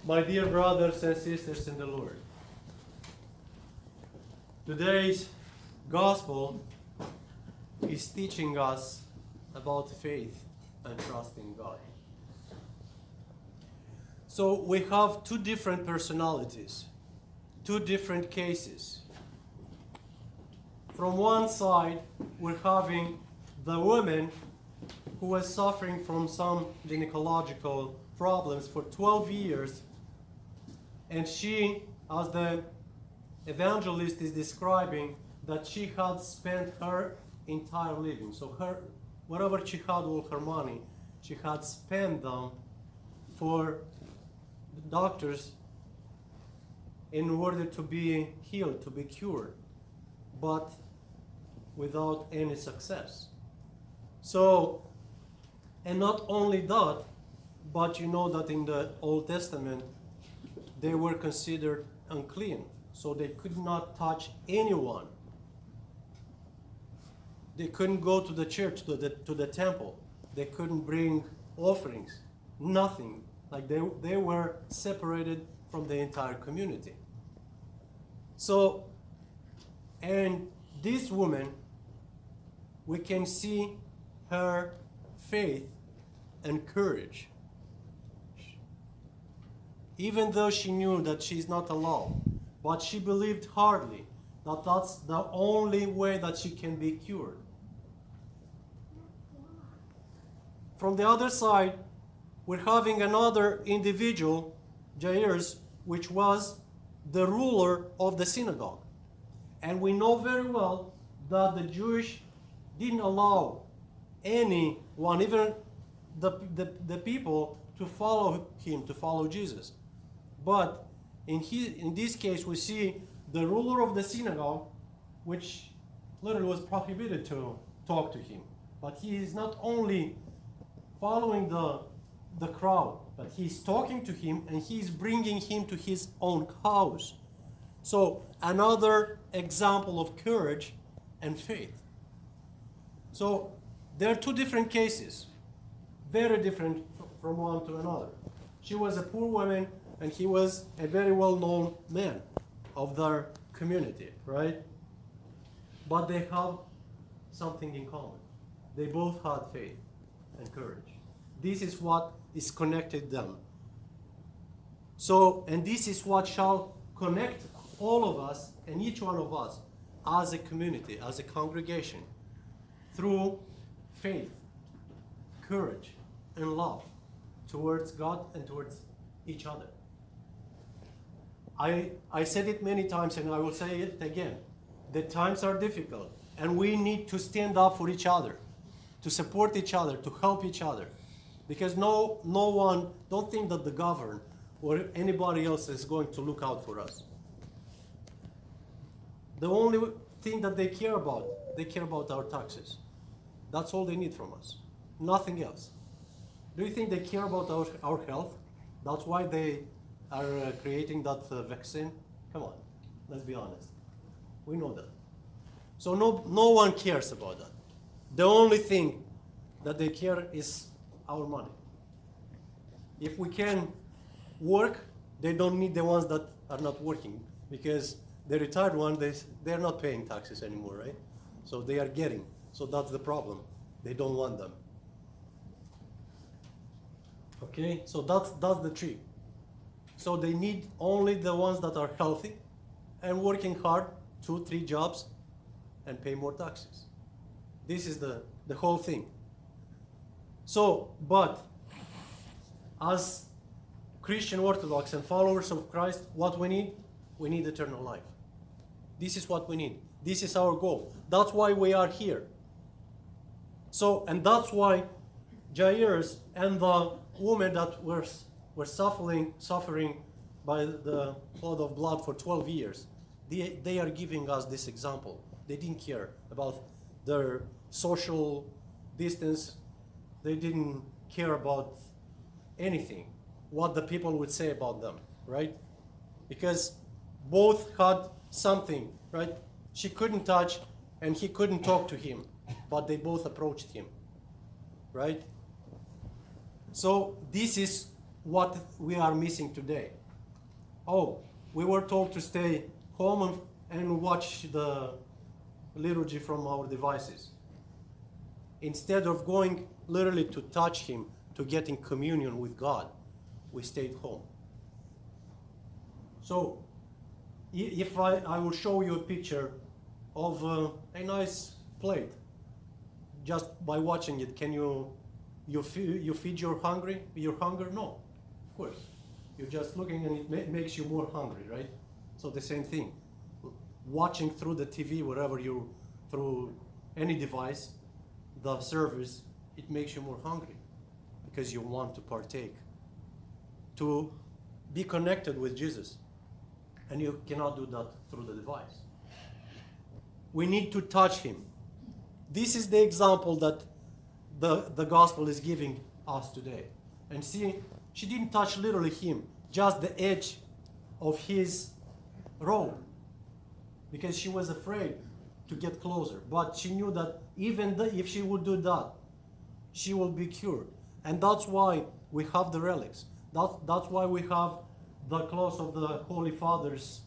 My dear brothers and sisters in the Lord, today's gospel is teaching us about faith and trust in God. So we have two different personalities, two different cases. From one side, we're having the woman who was suffering from some gynecological problems for 12 years. And she, as the evangelist is describing, that she had spent her entire living. So whatever she had, all her money, she had spent them for the doctors in order to be healed, to be cured, but without any success. So, and not only that, but you know that in the Old Testament, they were considered unclean, so they could not touch anyone. They couldn't go to the church, to the temple. They couldn't bring offerings, nothing. Like they were separated from the entire community. So, and this woman, we can see her faith and courage. Even though she knew that she's not allowed, but she believed hardly that that's the only way that she can be cured. From the other side, we're having another individual, Jairus, which was the ruler of the synagogue. And we know very well that the Jewish didn't allow anyone, even the people, to follow him, to follow Jesus. But in this case, we see the ruler of the synagogue, which literally was prohibited to talk to him. But he is not only following the crowd, but he's talking to him and he's bringing him to his own house. So another example of courage and faith. So there are two different cases, very different from one to another. She was a poor woman and he was a very well-known man of their community, right? But they have something in common. They both had faith and courage. This is what is connected them. So, and this is what shall connect all of us and each one of us as a community, as a congregation, through faith, courage, and love towards God and towards each other. I said it many times and I will say it again. The times are difficult and we need to stand up for each other, to support each other, to help each other. Because no one, don't think that the government or anybody else is going to look out for us. The only thing that they care about our taxes. That's all they need from us, nothing else. Do you think they care about our health? That's why they are creating that vaccine? Come on, let's be honest. We know that. So no one cares about that. The only thing that they care is our money. If we can work, they don't need the ones that are not working, because the retired ones, they're not paying taxes anymore, right? So they are getting. So that's the problem. They don't want them. Okay, so that's the trick. So they need only the ones that are healthy and working hard, 2-3 jobs, and pay more taxes. This is the whole thing. So, but as Christian Orthodox and followers of Christ, what we need? We need eternal life. This is what we need. This is our goal. That's why we are here. So, and that's why Jairus and the woman that were suffering by the flood of blood for 12 years, they are giving us this example. They didn't care about their social distance. They didn't care about anything, what the people would say about them, right? Because both had something, right? She couldn't touch and he couldn't talk to him, but they both approached him, right? So this is what we are missing today. Oh, we were told to stay home and watch the liturgy from our devices. Instead of going literally to touch him, to get in communion with God, we stayed home. So, if I will show you a picture of a nice plate, just by watching it, can you feed your hunger? No, of course. You're just looking and it makes you more hungry, right? So the same thing. Watching through the TV, wherever you, through any device, the service, it makes you more hungry because you want to partake, to be connected with Jesus. And you cannot do that through the device. We need to touch him. This is the example that the gospel is giving us today. And see, she didn't touch literally him, just the edge of his robe, because she was afraid to get closer. But she knew that even if she would do that, she will be cured. And that's why we have the relics. That's why we have the clothes of the Holy Fathers,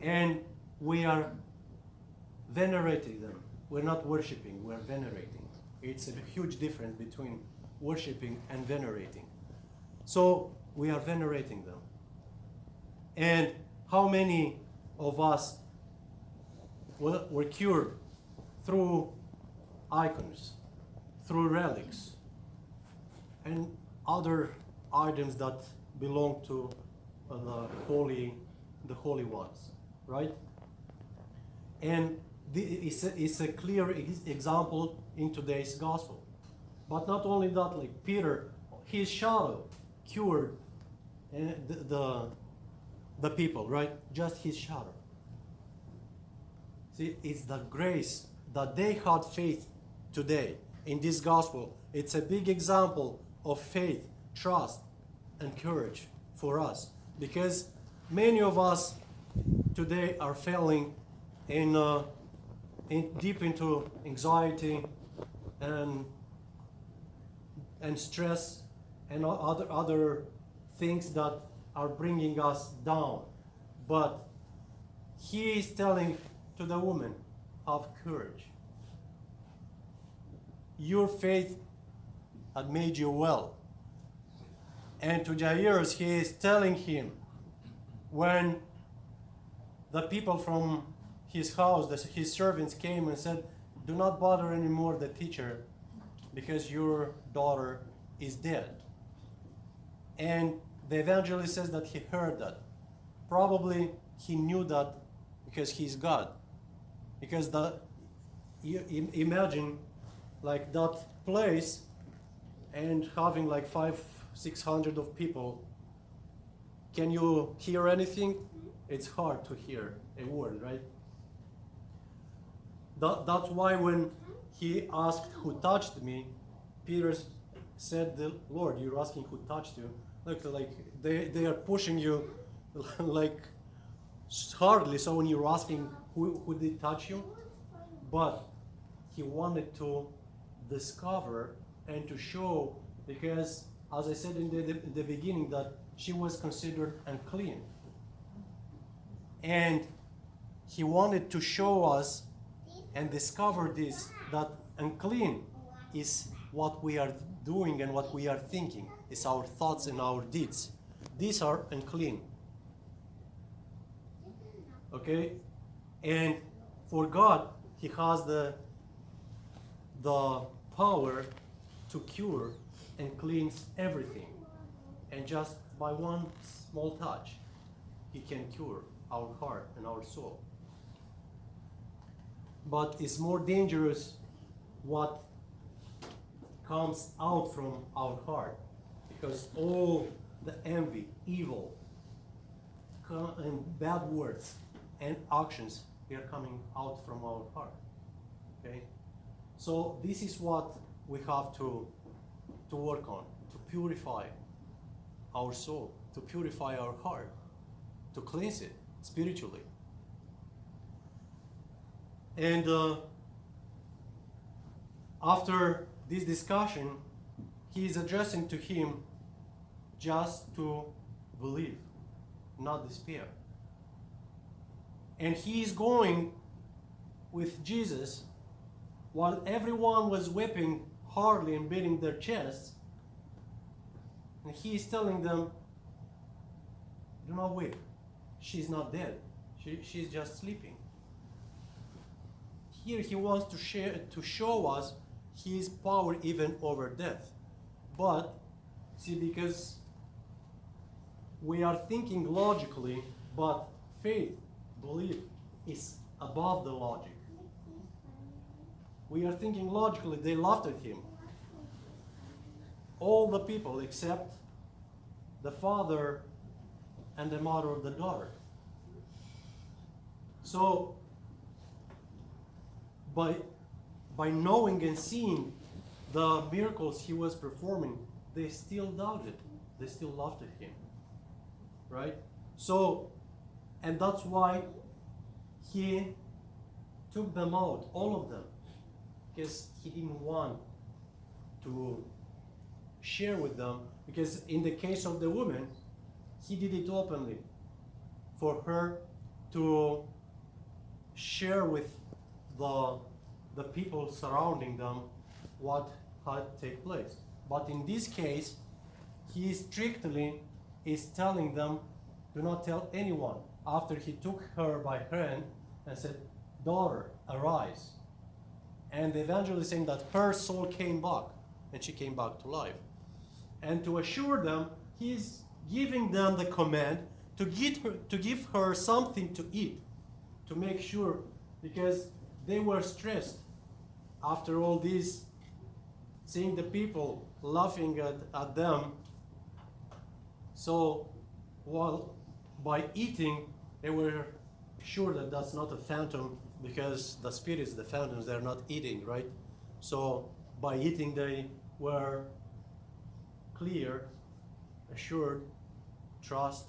and we are venerating them. We're not worshiping, we're venerating. It's a huge difference between worshiping and venerating. So we are venerating them. And how many of us were cured through icons, through relics, and other items that belong to the holy ones, right? And it's a clear example in today's gospel. But not only that, like Peter, his shadow cured the people, right? Just his shadow. See, it's the grace that they had faith today in this gospel. It's a big example of faith, trust, and courage for us, because many of us today are failing in deep into anxiety and stress and other things that are bringing us down. But he is telling to the woman, have courage. Your faith had made you well. And to Jairus, he is telling him, when the people from his house, his servants came and said, do not bother anymore the teacher, because your daughter is dead. And the evangelist says that he heard that. Probably he knew that because he's God. Because you imagine like that place and having like 500-600 of people. Can you hear anything? It's hard to hear a word, right? That's why when he asked who touched me, Peter said, the Lord, you're asking who touched you. Look, like they are pushing you like hardly. So when you're asking who did touch you, but he wanted to discover and to show, because as I said in the beginning, that she was considered unclean. And he wanted to show us and discover this, that unclean is what we are doing and what we are thinking. It's our thoughts and our deeds. These are unclean. Okay? And for God, he has the power to cure and cleanse everything. And just by one small touch, he can cure our heart and our soul. But it's more dangerous what comes out from our heart, because all the envy, evil, and bad words and actions are coming out from our heart. Okay? So this is what we have to work on, to purify our soul, to purify our heart, to cleanse it spiritually. And after this discussion, he is addressing to him just to believe, not despair. And he is going with Jesus while everyone was weeping hardly and beating their chests. And he is telling them, do not weep. She's not dead. She's just sleeping. Here he wants to show us his power even over death. But, see, because we are thinking logically, but faith, belief, is above the logic. We are thinking logically. They laughed at him. All the people except the father and the mother of the daughter. So, by knowing and seeing the miracles he was performing, they still doubted. They still laughed at him. Right? So, and that's why he took them out, all of them, because he didn't want to share with them, because in the case of the woman, he did it openly for her to share with the people surrounding them what had taken place. But in this case, he strictly is telling them, do not tell anyone. After he took her by hand and said, daughter, arise. And the evangelist saying that her soul came back, and she came back to life. And to assure them, he's giving them the command to give her something to eat, to make sure, because they were stressed after all this, seeing the people laughing at them. So, while by eating, they were sure that that's not a phantom, because the spirits, the phantoms, they're not eating, right? So, by eating, they were clear, assured, trust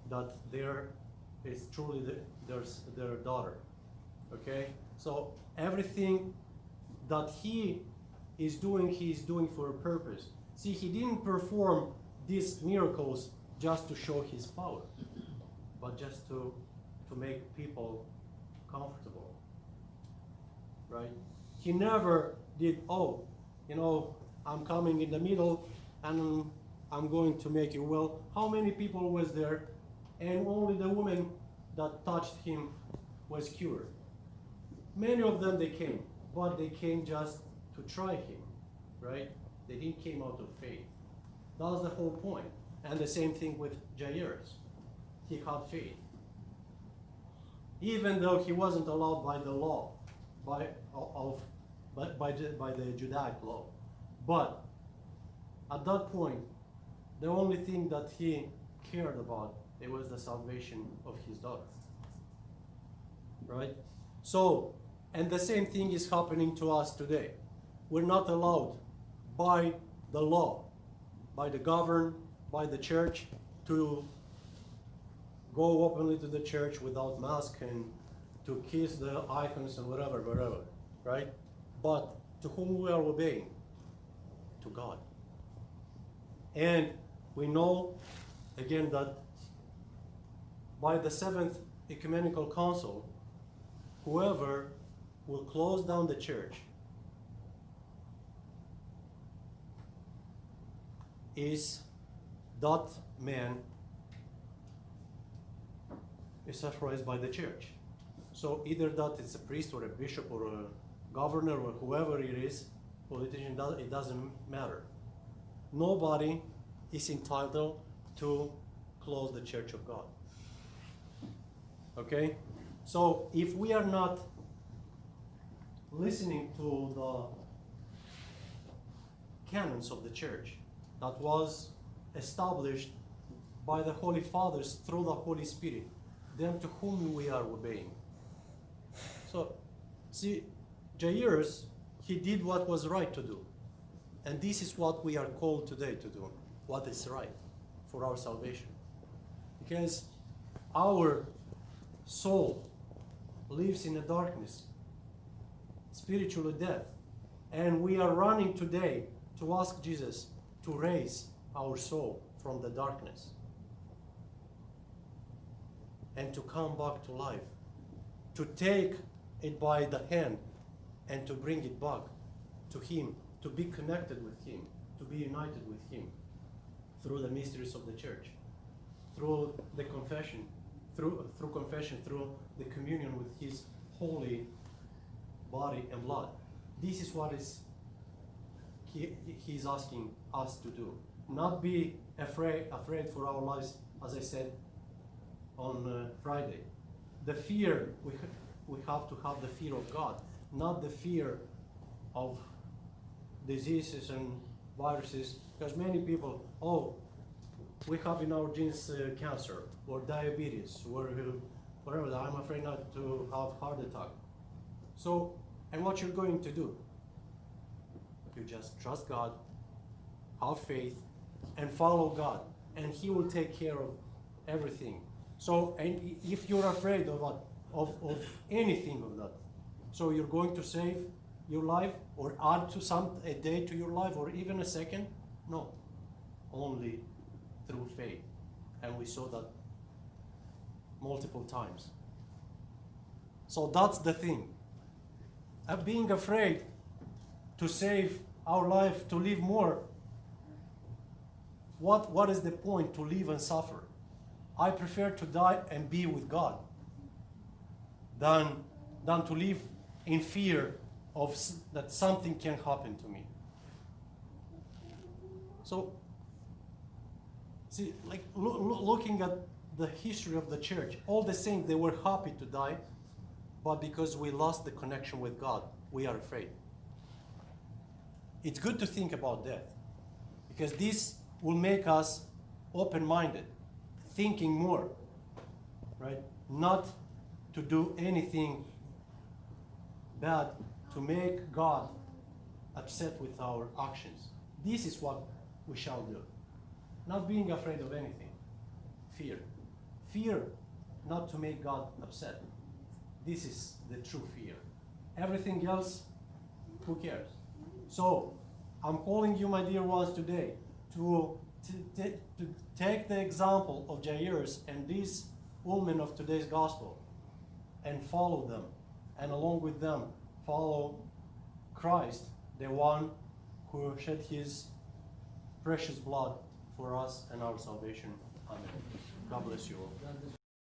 that there is truly their daughter. Okay? So everything that he is doing for a purpose. See, he didn't perform these miracles just to show his power, but just to make people comfortable. Right? He never did, I'm coming in the middle and I'm going to make you well. How many people was there? And only the woman that touched him was cured. Many of them, they came, but they came just to try him, right? They didn't came out of faith. That was the whole point. And the same thing with Jairus. He had faith. Even though he wasn't allowed by the law, by the Judaic law. But at that point, the only thing that he cared about, it was the salvation of his daughter. Right? So, and the same thing is happening to us today. We're not allowed by the law, by the government, by the church, to go openly to the church without mask and to kiss the icons and whatever, right? But to whom we are obeying? To God. And we know, again, that by the Seventh Ecumenical Council, whoever will close down the church is that man is authorized by the church. So either that it's a priest or a bishop or a governor or whoever it is, politician, it doesn't matter. Nobody is entitled to close the church of God. Okay? So if we are not listening to the canons of the church that was established by the Holy Fathers through the Holy Spirit, then to whom we are obeying? So, see, Jairus, he did what was right to do. And this is what we are called today to do, what is right for our salvation. Because our soul lives in the darkness, spiritual death, and we are running today to ask Jesus to raise our soul from the darkness and to come back to life, to take it by the hand and to bring it back to Him, to be connected with Him, to be united with Him through the mysteries of the church, through the confession, through the communion with His holy body and blood. This is what He's asking us to do. Not be afraid for our lives, as I said on Friday. The fear, we have to have the fear of God, not the fear of diseases and viruses, because many people, we have in our genes cancer or diabetes or whatever. I'm afraid not to have heart attack. So, and what you're going to do? You just trust God, have faith, and follow God, and He will take care of everything. So, and if you're afraid of anything of that, so you're going to save your life or add to a day to your life or even a second? No, only through faith. And we saw that multiple times. So that's the thing. Being afraid to save our life, to live more, what is the point to live and suffer? I prefer to die and be with God than to live in fear of that something can happen to me. So, see, like looking at the history of the church, all the saints, they were happy to die, but because we lost the connection with God, we are afraid. It's good to think about death, because this will make us open-minded, thinking more, right? Not to do anything bad to make God upset with our actions. This is what we shall do. Not being afraid of anything. Fear. Fear not to make God upset. This is the true fear. Everything else, who cares? So, I'm calling you, my dear ones, today to take the example of Jairus and these women of today's gospel and follow them, and along with them follow Christ, the one who shed His precious blood for us and our salvation. Amen. God bless you all.